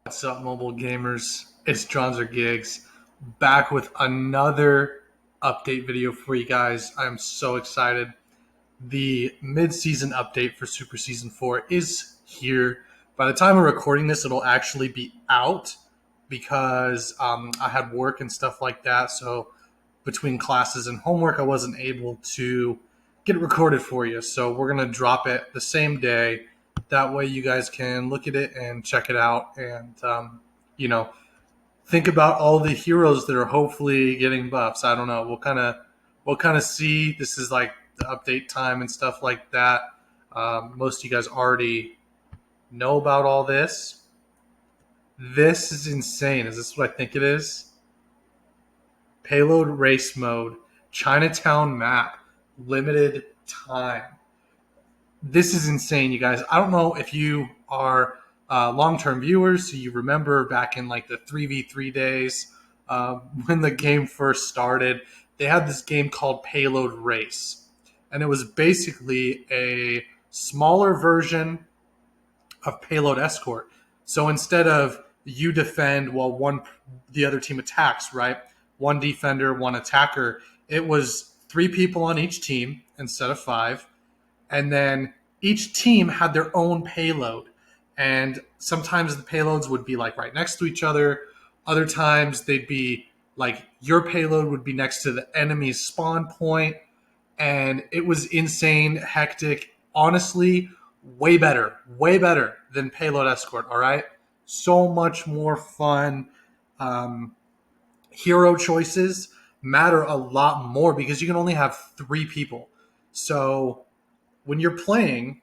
What's up, mobile gamers? It's Johnzer Gigs back with another update video for you guys. I'm so excited. The mid-season update for Super Season 4 is here. By the time I'm recording this, it'll actually be out because I had work and stuff like that. So between classes and homework, I wasn't able to get it recorded for you. So we're going to drop it the same day. That way you guys can look at it and check it out and, you know, think about all the heroes that are hopefully getting buffs. I don't know. We'll kind of see. This is like the update time and stuff like that. Most of you guys already know about all this. This is insane. Is this what I think it is? Payload race mode, Chinatown map, limited time. This is insane, you guys. I don't know if you are long-term viewers, so you remember back in like the 3v3 days when the game first started, they had this game called Payload Race. And it was basically a smaller version of Payload Escort. So instead of you defend while the other team attacks, right? One defender, one attacker. It was 3 people on each team instead of 5, and then each team had their own payload. And sometimes the payloads would be like right next to each other. Other times they'd be like your payload would be next to the enemy's spawn point, and it was insane, hectic. Honestly, way better than Payload Escort. All right, so much more fun. Hero choices matter a lot more because you can only have 3 people. So when you're playing,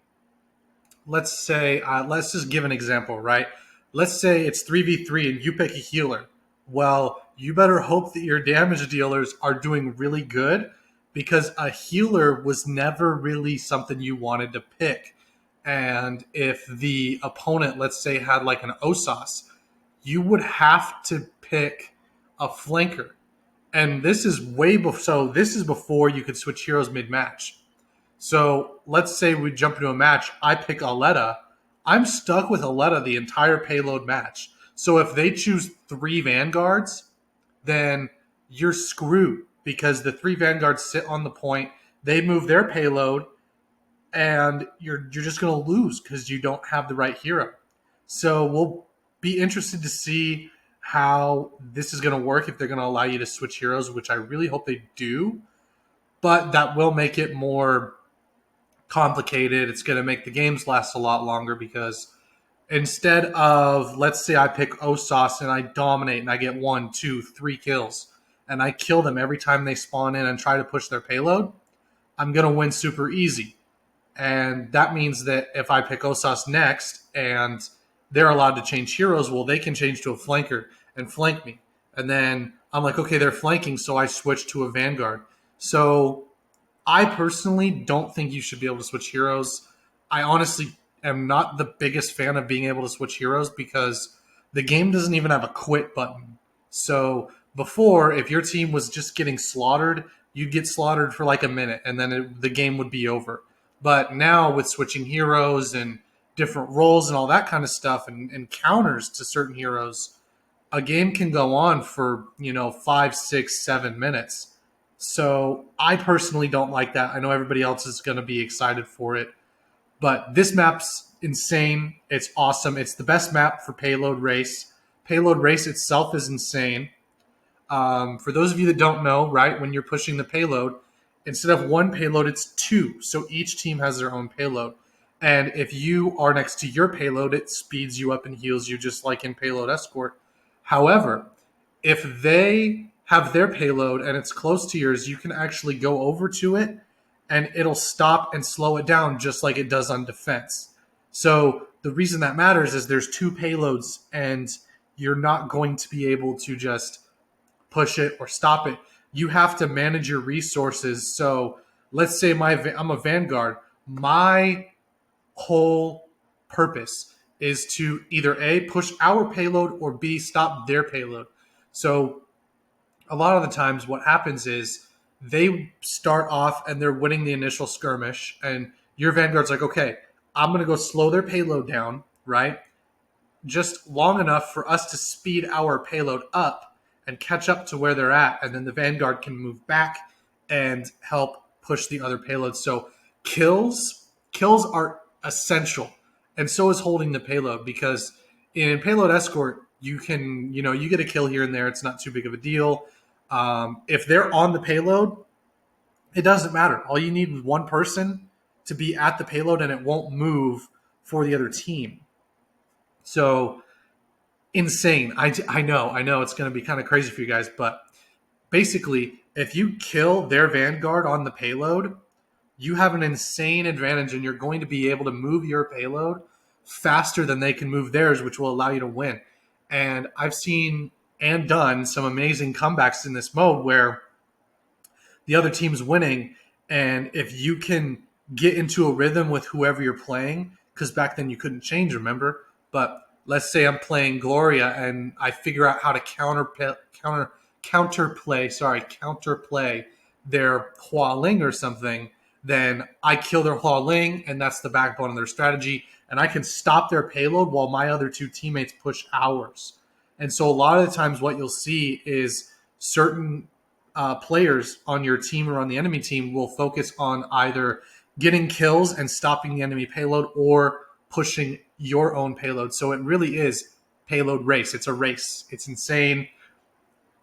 let's just give an example, right? Let's say it's 3v3 and you pick a healer. Well, you better hope that your damage dealers are doing really good because a healer was never really something you wanted to pick. And if the opponent, let's say, had like an OSAS, you would have to pick a flanker. And this is this is before you could switch heroes mid-match. So let's say we jump into a match. I pick Aletta. I'm stuck with Aletta the entire payload match. So if they choose 3 vanguards, then you're screwed because the 3 vanguards sit on the point. They move their payload, and you're just going to lose because you don't have the right hero. So we'll be interested to see how this is going to work if they're going to allow you to switch heroes, which I really hope they do. But that will make it more complicated. It's going to make the games last a lot longer because instead of, let's say I pick Osas and I dominate and I get 1, 2, 3 kills and I kill them every time they spawn in and try to push their payload, I'm going to win super easy. And that means that if I pick Osas next and they're allowed to change heroes, well, they can change to a flanker and flank me. And then I'm like, okay, they're flanking, so I switch to a vanguard. So I personally don't think you should be able to switch heroes. I honestly am not the biggest fan of being able to switch heroes because the game doesn't even have a quit button. So before, if your team was just getting slaughtered, you'd get slaughtered for like a minute and then the game would be over. But now with switching heroes and different roles and all that kind of stuff and counters to certain heroes, a game can go on for, 5, 6, 7 minutes. So I personally don't like that. I know everybody else is going to be excited for it. But this map's insane. It's awesome. It's the best map for Payload Race. Payload Race itself is insane. For those of you that don't know, right, when you're pushing the payload, instead of 1 payload, it's 2. So each team has their own payload. And if you are next to your payload, it speeds you up and heals you just like in Payload Escort. However, if they have their payload and it's close to yours, you can actually go over to it and it'll stop and slow it down just like it does on defense. So the reason that matters is there's 2 payloads and you're not going to be able to just push it or stop it. You have to manage your resources. So let's say I'm a vanguard. My whole purpose is to either A, push our payload, or B, stop their payload. So a lot of the times what happens is they start off and they're winning the initial skirmish, and your vanguard's like, okay, I'm going to go slow their payload down, right? just long enough for us to speed our payload up and catch up to where they're at, and then the Vanguard can move back and help push the other payloads. So kills are essential, and so is holding the payload, because in payload escort you can, you get a kill here and there. It's not too big of a deal. If they're on the payload, it doesn't matter. All you need is one person to be at the payload, and it won't move for the other team. So insane. I know it's going to be kind of crazy for you guys, but basically, if you kill their Vanguard on the payload, you have an insane advantage, and you're going to be able to move your payload faster than they can move theirs, which will allow you to win. And I've seen and done some amazing comebacks in this mode where the other team's winning, and if you can get into a rhythm with whoever you're playing, because back then you couldn't change, remember? But let's say I'm playing Gloria and I figure out how to counterplay their Hua Ling or something, then I kill their Hua Ling, and that's the backbone of their strategy, and I can stop their payload while my other two teammates push ours. And so a lot of the times what you'll see is certain players on your team or on the enemy team will focus on either getting kills and stopping the enemy payload, or pushing your own payload. So it really is payload race. It's a race. It's insane.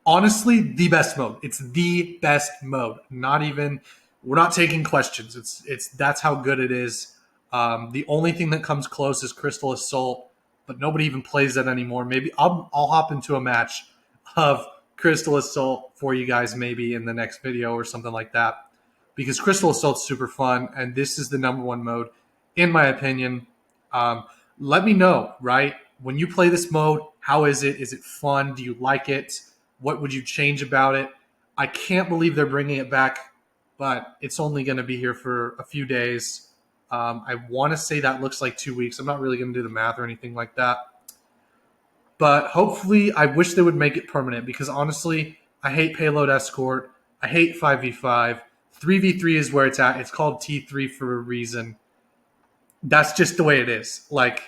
Honestly, the best mode. It's the best mode. We're not taking questions. It's that's how good it is. The only thing that comes close is Crystal Assault, but nobody even plays that anymore. Maybe I'll hop into a match of Crystal Assault for you guys maybe in the next video or something like that, because Crystal Assault's super fun, and this is the number one mode in my opinion. Let me know, right? When you play this mode, how is it? Is it fun? Do you like it? What would you change about it? I can't believe they're bringing it back, but it's only going to be here for a few days. I want to say that looks like 2 weeks. I'm not really going to do the math or anything like that. But hopefully, I wish they would make it permanent, because honestly, I hate payload escort. I hate 5v5. 3v3 is where it's at. It's called T3 for a reason. That's just the way it is. Like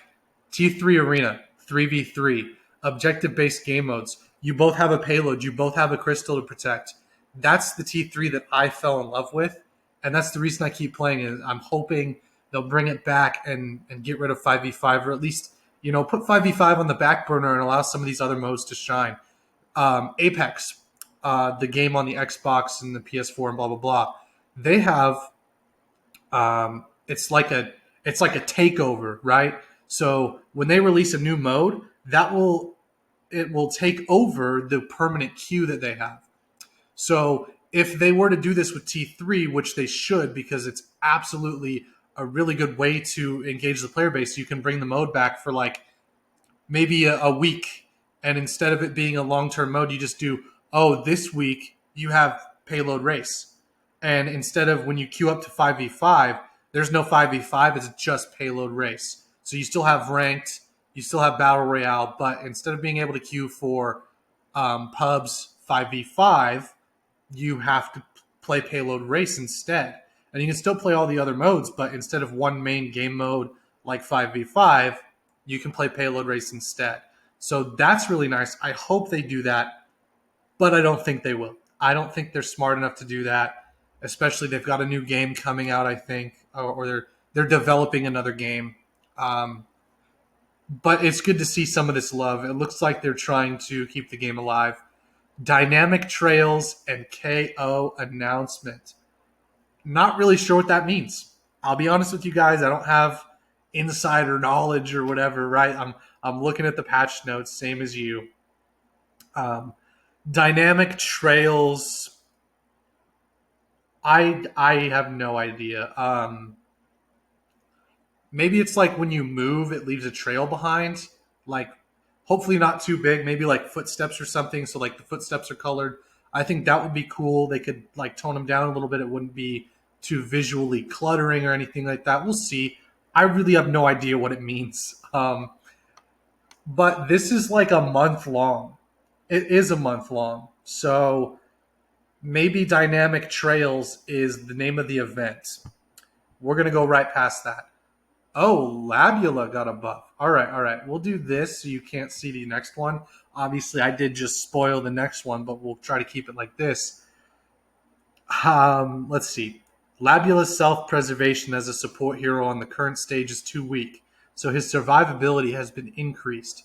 T3 Arena, 3v3, objective-based game modes. You both have a payload. You both have a crystal to protect. That's the T3 that I fell in love with, and that's the reason I keep playing it. I'm hoping they'll bring it back and get rid of 5v5, or at least put 5v5 on the back burner and allow some of these other modes to shine. Apex, the game on the Xbox and the PS4 and blah blah blah, they have it's like a takeover, right? So when they release a new mode, it will take over the permanent queue that they have. So if they were to do this with T3, which they should, because it's absolutely a really good way to engage the player base, you can bring the mode back for like maybe a week. And instead of it being a long-term mode, you just do, this week you have payload race. And instead of when you queue up to 5v5, there's no 5v5, it's just payload race. So you still have ranked, you still have battle royale, but instead of being able to queue for pubs 5v5, you have to play payload race instead. And you can still play all the other modes, but instead of one main game mode like 5v5, you can play payload race instead. So that's really nice. I hope they do that, but I don't think they will. I don't think they're smart enough to do that, especially they've got a new game coming out, I think, or they're developing another game. But it's good to see some of this love. It looks like they're trying to keep the game alive. Dynamic trails and KO announcement. Not really sure what that means. I'll be honest with you guys. I don't have insider knowledge or whatever, right? I'm looking at the patch notes, same as you. Dynamic trails. I have no idea. Maybe it's like when you move, it leaves a trail behind. Like, hopefully not too big. Maybe like footsteps or something. So like the footsteps are colored. I think that would be cool. They could like tone them down a little bit. It wouldn't be too visually cluttering or anything like that. We'll see. I really have no idea what it means. But this is like a month long. It is a month long. So maybe Dynamic Trails is the name of the event. We're going to go right past that. Oh, Labula got a buff. All right, all right. We'll do this so you can't see the next one. Obviously, I did just spoil the next one, but we'll try to keep it like this. Let's see. Labula's self-preservation as a support hero on the current stage is too weak, so his survivability has been increased.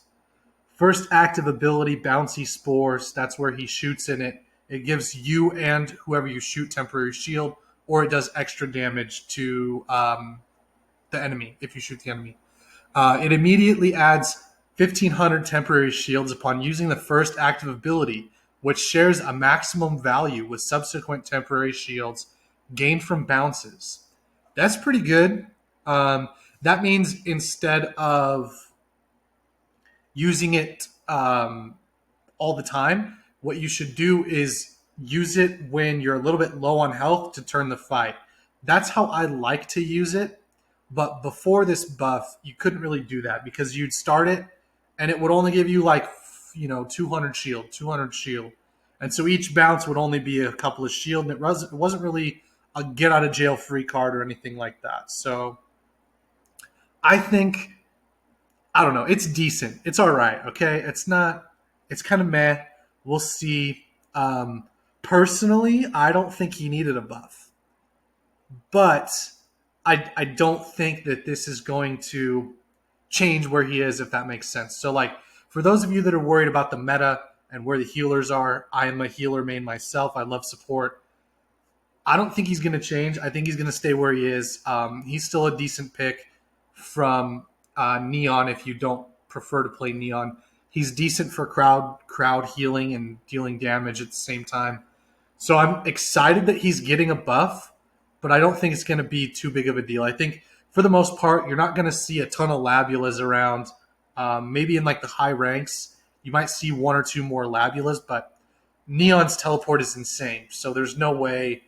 First active ability, Bouncy Spores. That's where he shoots in it. It gives you and whoever you shoot temporary shield, or it does extra damage to the enemy if you shoot the enemy. It immediately adds 1,500 temporary shields upon using the first active ability, which shares a maximum value with subsequent temporary shields gained from bounces. That's pretty good. That means instead of using it all the time, what you should do is use it when you're a little bit low on health to turn the fight. That's how I like to use it. But before this buff, you couldn't really do that because you'd start it and it would only give you like, 200 shield, 200 shield. And so each bounce would only be a couple of shield, and it wasn't really a get out of jail free card or anything like that. So I think, I don't know, it's decent. It's all right, okay? It's not, it's kind of meh. We'll see. Personally, I don't think he needed a buff. But I don't think that this is going to change where he is, if that makes sense. So, like, for those of you that are worried about the meta and where the healers are, I am a healer main myself. I love support. I don't think he's going to change. I think he's going to stay where he is. He's still a decent pick from Neon if you don't prefer to play Neon. He's decent for crowd healing and dealing damage at the same time. So I'm excited that he's getting a buff, but I don't think it's going to be too big of a deal. I think for the most part, you're not going to see a ton of Labulas around. Maybe in like the high ranks, you might see one or two more Labulas, but Neon's teleport is insane. So there's no way,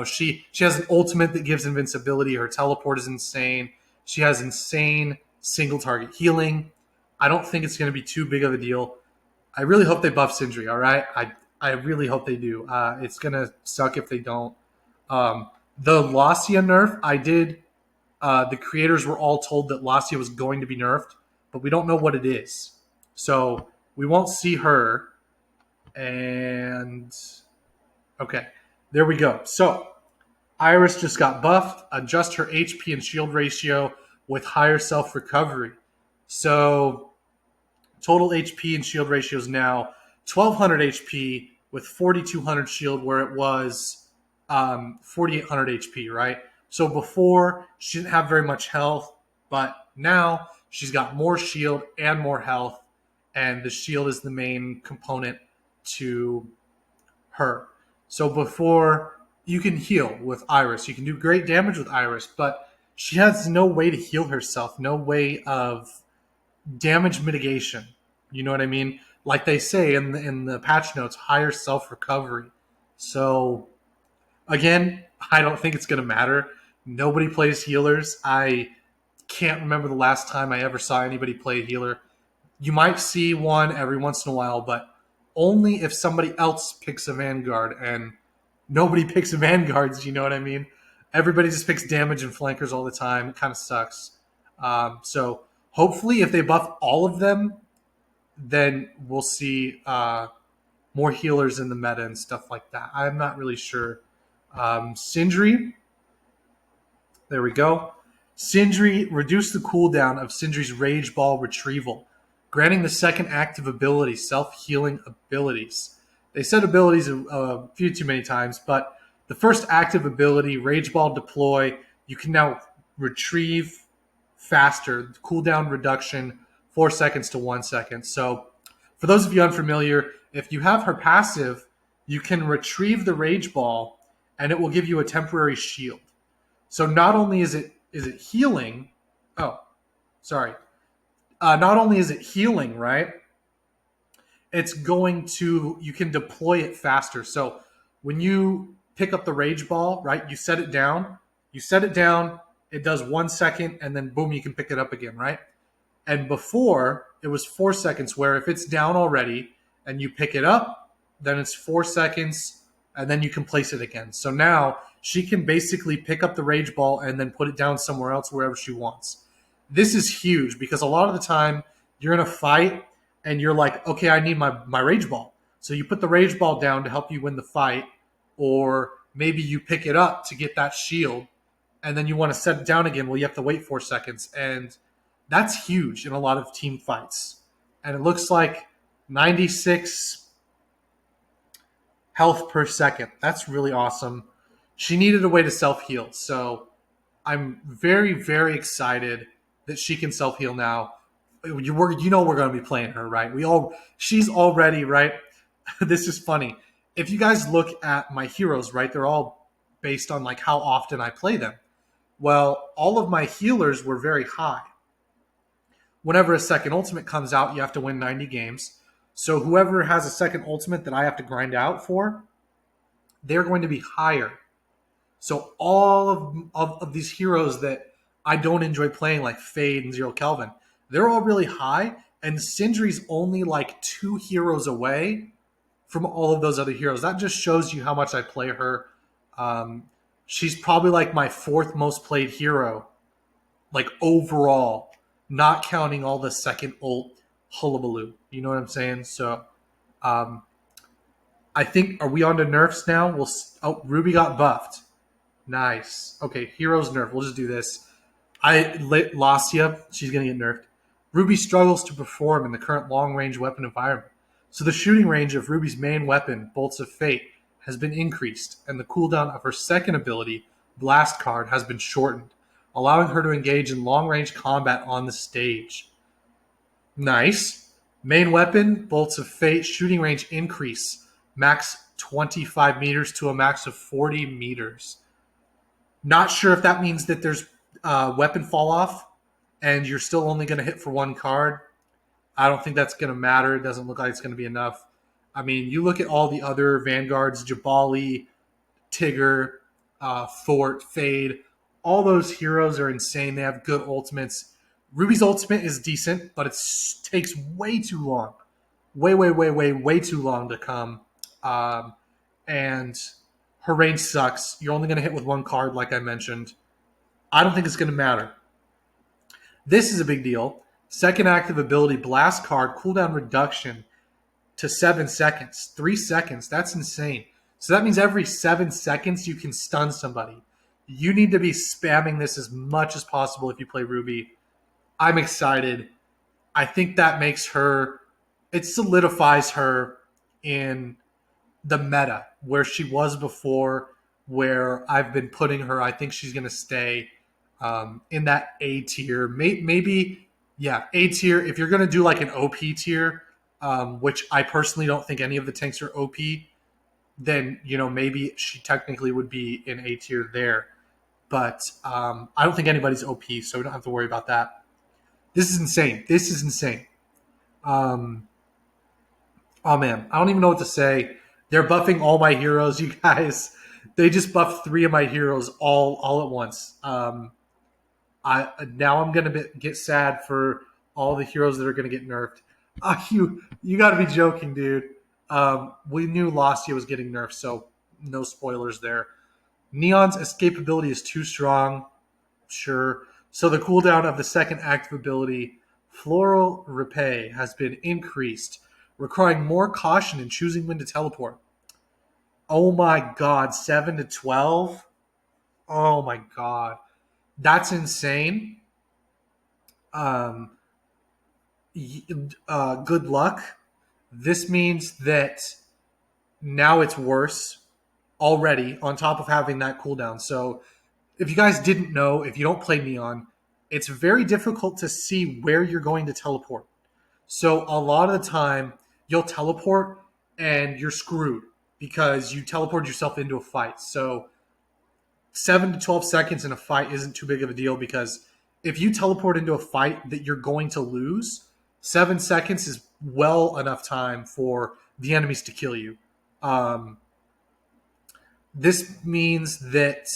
she has an ultimate that gives invincibility. Her teleport is insane. She has insane single target healing. I don't think it's going to be too big of a deal. I really hope they buff Sindri. All right, I really hope they do. It's going to suck if they don't. The Lassia nerf, I did. The creators were all told that Lassia was going to be nerfed, but we don't know what it is. So we won't see her. And okay, there we go. So Iris just got buffed. Adjust her HP and shield ratio with higher self recovery. So total HP and shield ratio is now 1,200 HP with 4,200 shield, where it was 4,800 HP, right? So before, she didn't have very much health, but now she's got more shield and more health, and the shield is the main component to her. So before, you can heal with Iris. You can do great damage with Iris, but she has no way to heal herself, no way of damage mitigation. You know what I mean? Like they say in the patch notes, higher self recovery. So again, I don't think it's going to matter. Nobody plays healers. I can't remember the last time I ever saw anybody play a healer. You might see one every once in a while, but only if somebody else picks a Vanguard, and nobody picks Vanguards, you know what I mean? Everybody just picks damage and flankers all the time. It kind of sucks. So hopefully if they buff all of them, then we'll see more healers in the meta and stuff like that. I'm not really sure. Sindri, there we go. Sindri, reduce the cooldown of Sindri's Rage Ball retrieval, granting the second active ability, self-healing abilities. They said abilities a few too many times, but the first active ability, Rage Ball deploy, you can now retrieve faster, cooldown reduction, 4 seconds to 1 second. So for those of you unfamiliar, if you have her passive, you can retrieve the Rage Ball and it will give you a temporary shield. So not only is it healing, not only is it healing, right? It's going to, you can deploy it faster. So when you pick up the Rage Ball, right, you set it down, it does 1 second, and then boom, you can pick it up again, right? And before, it was 4 seconds, where if it's down already and you pick it up, then it's 4 seconds, and then you can place it again. So now she can basically pick up the Rage Ball and then put it down somewhere else, wherever she wants. This is huge because a lot of the time you're in a fight and you're like, okay, I need my rage ball. So you put the rage ball down to help you win the fight, or maybe you pick it up to get that shield and then you want to set it down again. Well, you have to wait 4 seconds. And that's huge in a lot of team fights. And it looks like 96 health per second. That's really awesome. She needed a way to self heal. So I'm very, very excited that she can self heal now. You know we're going to be playing her, right? She's already right. This is funny. If you guys look at my heroes, right, they're all based on like how often I play them. Well, all of my healers were very high. Whenever a second ultimate comes out, you have to win 90 games. So whoever has a second ultimate that I have to grind out for, they're going to be higher. So all of these heroes that I don't enjoy playing, like Fade and Zero Kelvin, they're all really high, and Sindri's only like 2 heroes away from all of those other heroes. That just shows you how much I play her. Um, she's probably like my 4th most played hero, like overall, not counting all the second ult hullabaloo. You know what I'm saying? So um, I think, are we on to nerfs now? Ruby got buffed. Nice. Okay, heroes nerf. We'll just do this. I lit Lastia. She's going to get nerfed. Ruby struggles to perform in the current long-range weapon environment. So the shooting range of Ruby's main weapon, Bolts of Fate, has been increased, and the cooldown of her second ability, Blast Card, has been shortened, allowing her to engage in long-range combat on the stage. Nice. Main weapon, Bolts of Fate, shooting range increase, max 25 meters to a max of 40 meters. Not sure if that means that there's weapon fall off and you're still only going to hit for 1 card. I don't think that's going to matter. It doesn't look like it's going to be enough. I mean, you look at all the other Vanguards, Jabali, Tigger, Fort, Fade. All those heroes are insane. They have good ultimates. Ruby's ultimate is decent, but it takes way too long. Way too long to come. And her range sucks. You're only going to hit with 1 card, like I mentioned. I don't think it's going to matter. This is a big deal. Second active ability, Blast Card, cooldown reduction to 7 seconds. 3 seconds. That's insane. So that means every 7 seconds you can stun somebody. You need to be spamming this as much as possible if you play Ruby. I'm excited. I think that makes her, it solidifies her in the meta where she was before, where I've been putting her. I think she's going to stay in that A tier. Maybe, yeah, A tier. If you're going to do like an OP tier, which I personally don't think any of the tanks are OP, then, you know, maybe she technically would be in A tier there. But I don't think anybody's OP, so we don't have to worry about that. This is insane. This is insane. Um, oh, man. I don't even know what to say. They're buffing all my heroes, you guys. They just buffed 3 of my heroes all at once. Now I'm gonna get sad for all the heroes that are gonna get nerfed. You got to be joking, dude. We knew Lastia was getting nerfed, so no spoilers there. Neon's escapability is too strong, sure. So the cooldown of the second active ability, Floral Repay, has been increased, requiring more caution in choosing when to teleport. Oh my god, 7 to 12? Oh my god. That's insane. Um, good luck. This means that now it's worse already on top of having that cooldown. So if you guys didn't know, if you don't play Neon, it's very difficult to see where you're going to teleport. So a lot of the time, you'll teleport and you're screwed because you teleport yourself into a fight. So 7 to 12 seconds in a fight isn't too big of a deal because if you teleport into a fight that you're going to lose, 7 seconds is well enough time for the enemies to kill you. This means that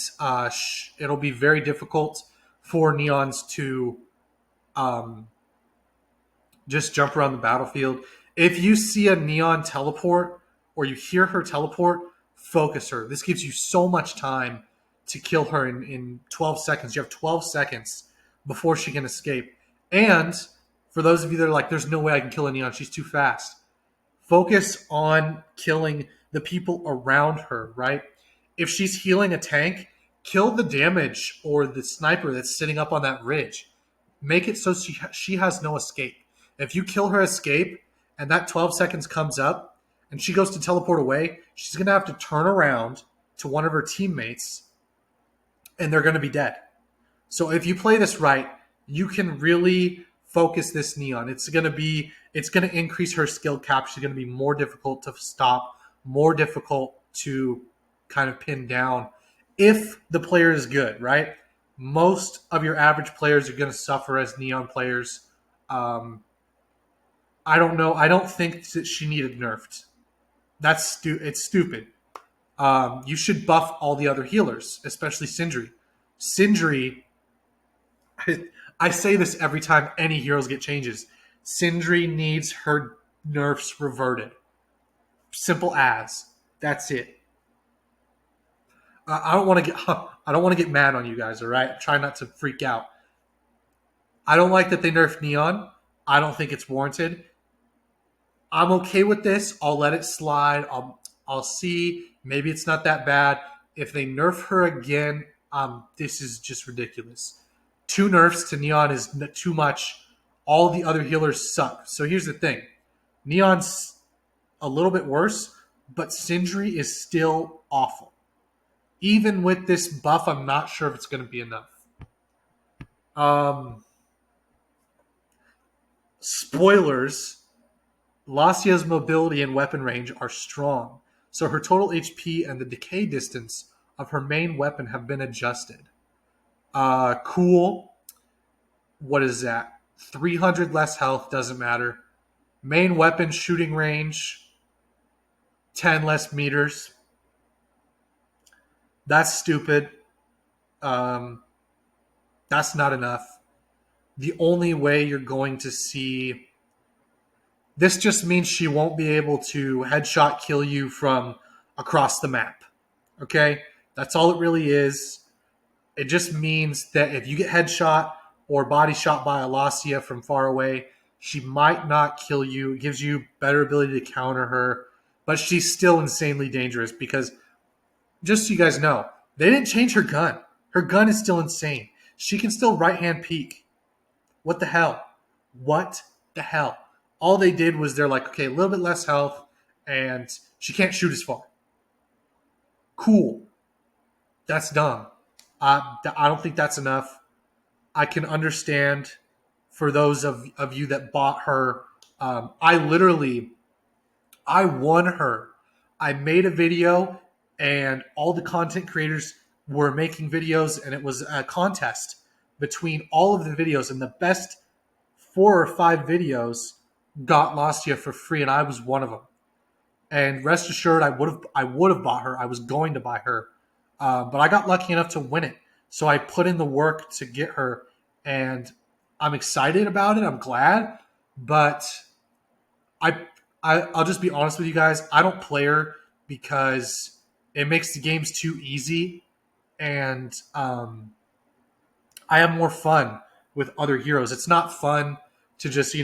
it'll be very difficult for Neons to just jump around the battlefield. If you see a Neon teleport or you hear her teleport, focus her. This gives you so much time to kill her in 12 seconds. You have 12 seconds before she can escape. And for those of you that are like, there's no way I can kill a Neon, she's too fast. Focus on killing the people around her, right? If she's healing a tank, kill the damage or the sniper that's sitting up on that ridge. Make it so she has no escape. If you kill her escape and that 12 seconds comes up and she goes to teleport away, she's going to have to turn around to one of her teammates and they're going to be dead. So if you play this right, you can really focus this Neon. It's going to increase her skill cap. She's going to be more difficult to stop, more difficult to kind of pin down if the player is good, right? Most of your average players are going to suffer as Neon players. I don't know. I don't think that she needed nerfed. It's stupid. You should buff all the other healers, especially Sindri. Sindri, I say this every time any heroes get changes. Sindri needs her nerfs reverted. Simple as. That's it. I don't want to get mad on you guys. All right, try not to freak out. I don't like that they nerfed Neon. I don't think it's warranted. I'm okay with this. I'll let it slide. I'll see. Maybe it's not that bad. If they nerf her again, this is just ridiculous. 2 nerfs to Neon is too much. All the other healers suck. So here's the thing. Neon's a little bit worse, but Sindri is still awful. Even with this buff, I'm not sure if it's going to be enough. Spoilers. Lasia's mobility and weapon range are strong, so her total HP and the decay distance of her main weapon have been adjusted. Cool. What is that? 300 less health, doesn't matter. Main weapon shooting range, 10 less meters. That's stupid. That's not enough. The only way you're going to see... This just means she won't be able to headshot kill you from across the map. Okay? That's all it really is. It just means that if you get headshot or body shot by a Lasia from far away, she might not kill you. It gives you better ability to counter her. But she's still insanely dangerous because, just so you guys know, they didn't change her gun. Her gun is still insane. She can still right-hand peek. What the hell? What the hell? All they did was they're like, okay, a little bit less health, and she can't shoot as far. Cool. That's dumb. I don't think that's enough. I can understand for those of you that bought her. I won her. I made a video, and all the content creators were making videos, and it was a contest between all of the videos, and the best 4 or 5 videos got Lastia for free, and I was one of them. And rest assured, I would have bought her. I was going to buy her, but I got lucky enough to win it. So I put in the work to get her, and I'm excited about it. I'm glad, but I'll just be honest with you guys. I don't play her because it makes the games too easy, and I have more fun with other heroes. It's not fun to just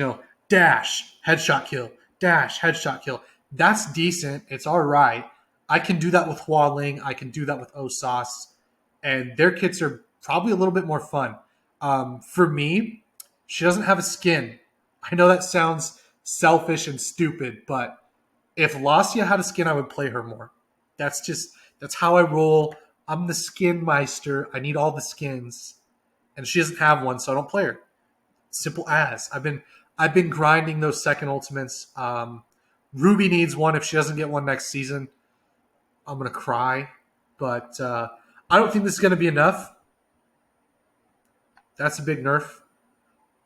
dash headshot kill, dash headshot kill. That's decent. It's all right. I can do that with Hua Ling. I can do that with Osas, and their kits are probably a little bit more fun. For me, she doesn't have a skin. I know that sounds selfish and stupid, but if Lasia had a skin, I would play her more. That's how I roll. I'm the skin meister. I need all the skins, and she doesn't have one, so I don't play her. Simple as. I've been grinding those second ultimates. Ruby needs one. If she doesn't get one next season, I'm gonna cry. But I don't think this is gonna be enough. That's a big nerf.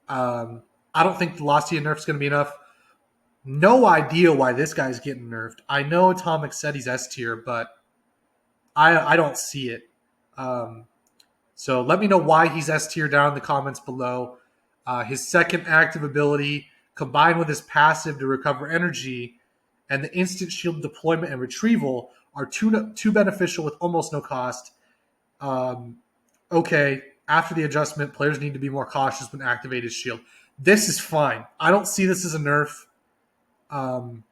I don't think the Lastia nerf is gonna be enough. No idea why this guy's getting nerfed. I know Atomic said he's S tier, but I don't see it. So let me know why he's S tier down in the comments below. His second active ability, combined with his passive to recover energy, and the instant shield deployment and retrieval are too beneficial with almost no cost. Okay, After the adjustment, players need to be more cautious when activate his shield. This is fine. I don't see this as a nerf. Um,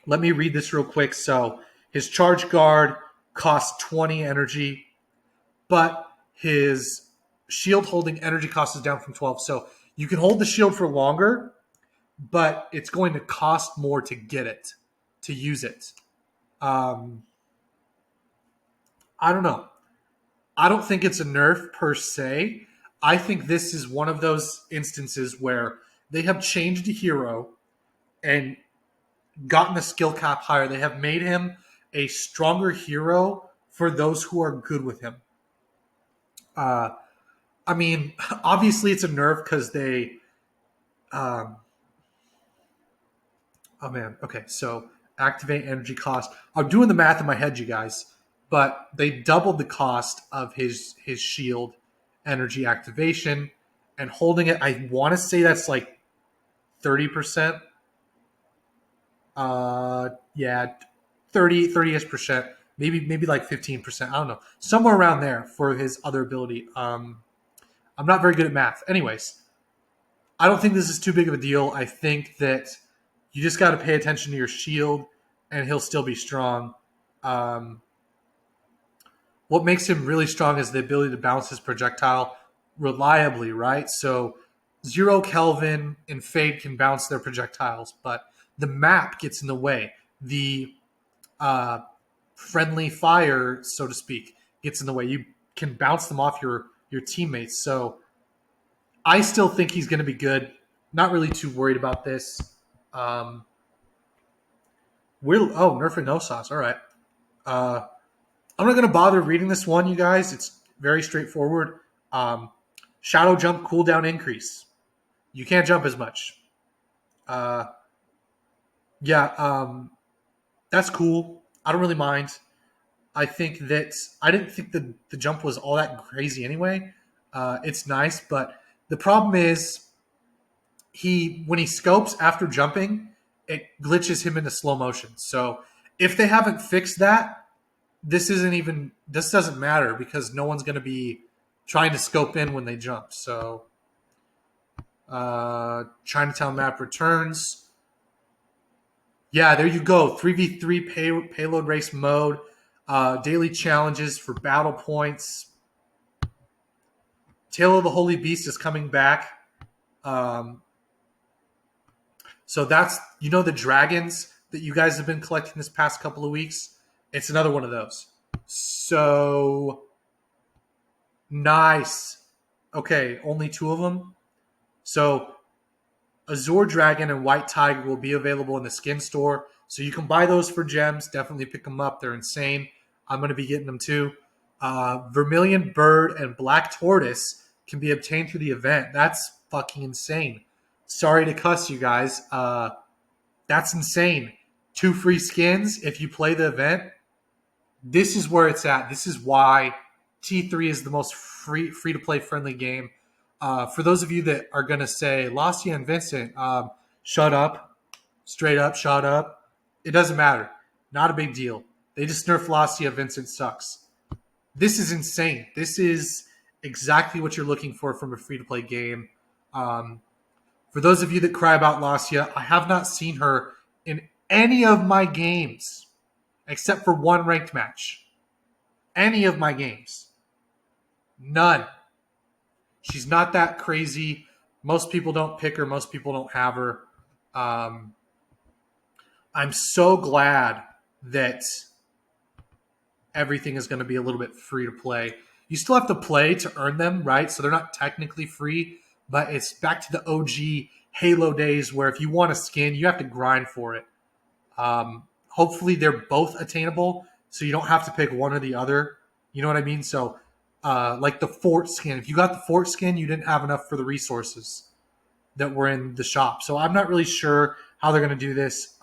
Let me read this real quick. So his charge guard costs 20 energy, but his shield holding energy cost is down from 12. So you can hold the shield for longer, but it's going to cost more to get it, to use it. Um, I don't know. I don't think it's a nerf per se. I think this is one of those instances where they have changed a hero and gotten the skill cap higher. They have made him a stronger hero for those who are good with him. Uh, I mean, obviously it's a nerf because they. Um, oh man, okay. So activate energy cost. I'm doing the math in my head, you guys, but they doubled the cost of his shield energy activation and holding it. I want to say that's like 30%. Yeah, 30ish percent, maybe like 15%. I don't know, somewhere around there for his other ability. I'm not very good at math. Anyways, I don't think this is too big of a deal. I think that you just got to pay attention to your shield, and he'll still be strong. Um, what makes him really strong is the ability to bounce his projectile reliably, right? So Zero Kelvin and Fade can bounce their projectiles, but the map gets in the way. The uh, friendly fire, so to speak, gets in the way. You can bounce them off your teammates. So I still think he's going to be good. Not really too worried about this. Um, nerfing no sauce. All right. Uh, I'm not going to bother reading this one, you guys. It's very straightforward. Um, Shadow jump cooldown increase. You can't jump as much. Uh, yeah, that's cool. I don't really mind. I think that I didn't think the jump was all that crazy anyway. It's nice, but the problem is when he scopes after jumping, it glitches him into slow motion. So if they haven't fixed that, this doesn't matter because no one's going to be trying to scope in when they jump. So Chinatown map returns. Yeah, there you go. 3v3 payload race mode. Daily challenges for battle points. Tale of the Holy Beast is coming back. Um, so that's, the dragons that you guys have been collecting this past couple of weeks. It's another one of those. So nice. Okay, only two of them. So Azure Dragon and White Tiger will be available in the skin store. So you can buy those for gems. Definitely pick them up. They're insane. I'm going to be getting them too. Vermilion Bird and Black Tortoise can be obtained through the event. That's fucking insane. Sorry to cuss you guys. That's insane. 2 free skins if you play the event. This is where it's at. This is why T3 is the most free to play friendly game. For those of you that are going to say, Lastia and Vincent, shut up. Straight up, shut up. It doesn't matter. Not a big deal. They just nerfed Lastia. Vincent sucks. This is insane. This is exactly what you're looking for from a free-to-play game. For those of you that cry about Lastia, I have not seen her in any of my games except for one ranked match. Any of my games. None. She's not that crazy. Most people don't pick her. Most people don't have her. I'm so glad that everything is going to be a little bit free to play. You still have to play to earn them, right? So they're not technically free, but it's back to the OG Halo days where if you want a skin, you have to grind for it. Hopefully they're both attainable, so you don't have to pick one or the other. You know what I mean? So like the fort skin. If you got the fort skin, you didn't have enough for the resources that were in the shop. So I'm not really sure how they're going to do this.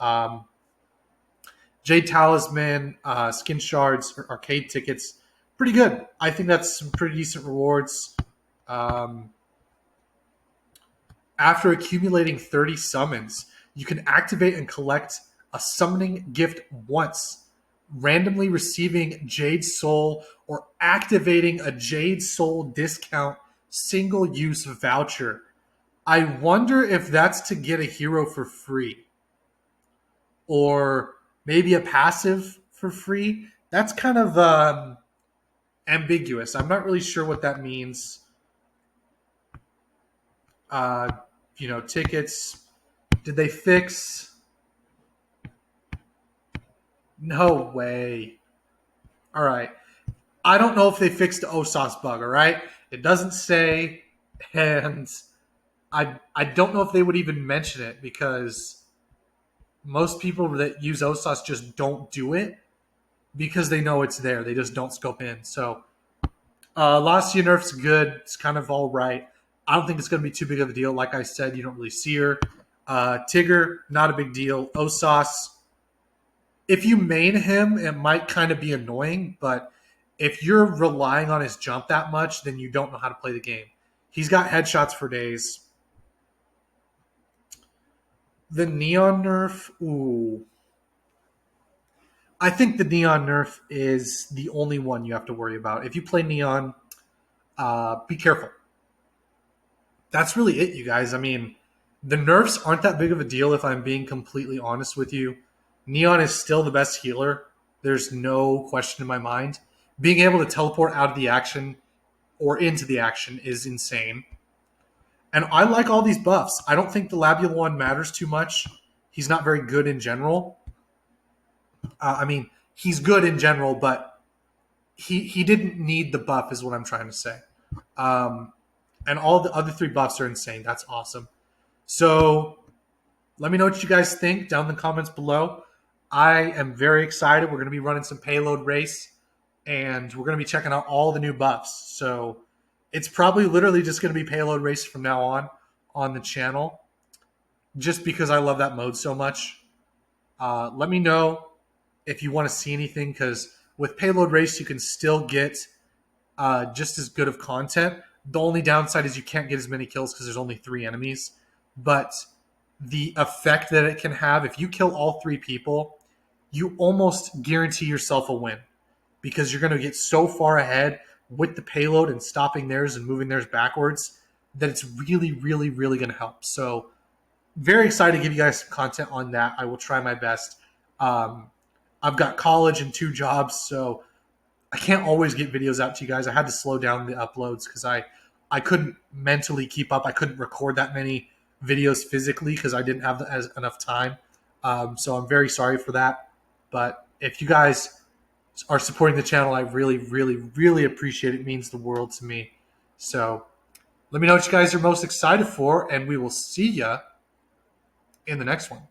Jade Talisman, skin shards, arcade tickets, pretty good. I think that's some pretty decent rewards. After accumulating 30 summons, you can activate and collect a summoning gift once randomly receiving Jade Soul or activating a Jade Soul discount single use voucher. I wonder if that's to get a hero for free or maybe a passive for free. That's kind of ambiguous. I'm not really sure what that means. Uh, tickets. Did they fix? No way. All right. I don't know if they fixed the OSAS bug. All right. It doesn't say, and I don't know if they would even mention it because most people that use OSAS just don't do it because they know it's there. They just don't scope in. So Lastia nerf's good. It's kind of all right. I don't think it's going to be too big of a deal. Like I said, you don't really see her. Tigger, not a big deal. Osas, if you main him, it might kind of be annoying, but if you're relying on his jump that much, then you don't know how to play the game. He's got headshots for days. The Neon nerf, ooh. I think the Neon nerf is the only one you have to worry about. If you play Neon, be careful. That's really it, you guys. I mean, the nerfs aren't that big of a deal if I'm being completely honest with you. Neon is still the best healer. There's no question in my mind. Being able to teleport out of the action or into the action is insane. And I like all these buffs. I don't think the Labial one matters too much. He's not very good in general. He's good in general, but he didn't need the buff, is what I'm trying to say. And all the other three buffs are insane. That's awesome. So let me know what you guys think down in the comments below. I am very excited. We're going to be running some payload race, and we're going to be checking out all the new buffs. So it's probably literally just going to be payload race from now on the channel, just because I love that mode so much. Let me know if you want to see anything, because with payload race, you can still get just as good of content. The only downside is you can't get as many kills because there's only 3 enemies. But the effect that it can have, if you kill all 3 people, you almost guarantee yourself a win because you're going to get so far ahead with the payload and stopping theirs and moving theirs backwards that it's really, really, really going to help. So very excited to give you guys some content on that. I will try my best. I've got college and 2 jobs, so I can't always get videos out to you guys. I had to slow down the uploads because I couldn't mentally keep up. I couldn't record that many videos physically because I didn't have enough time. So I'm very sorry for that. But if you guys are supporting the channel, I really, really, really appreciate it. It means the world to me. So let me know what you guys are most excited for, and we will see ya in the next one.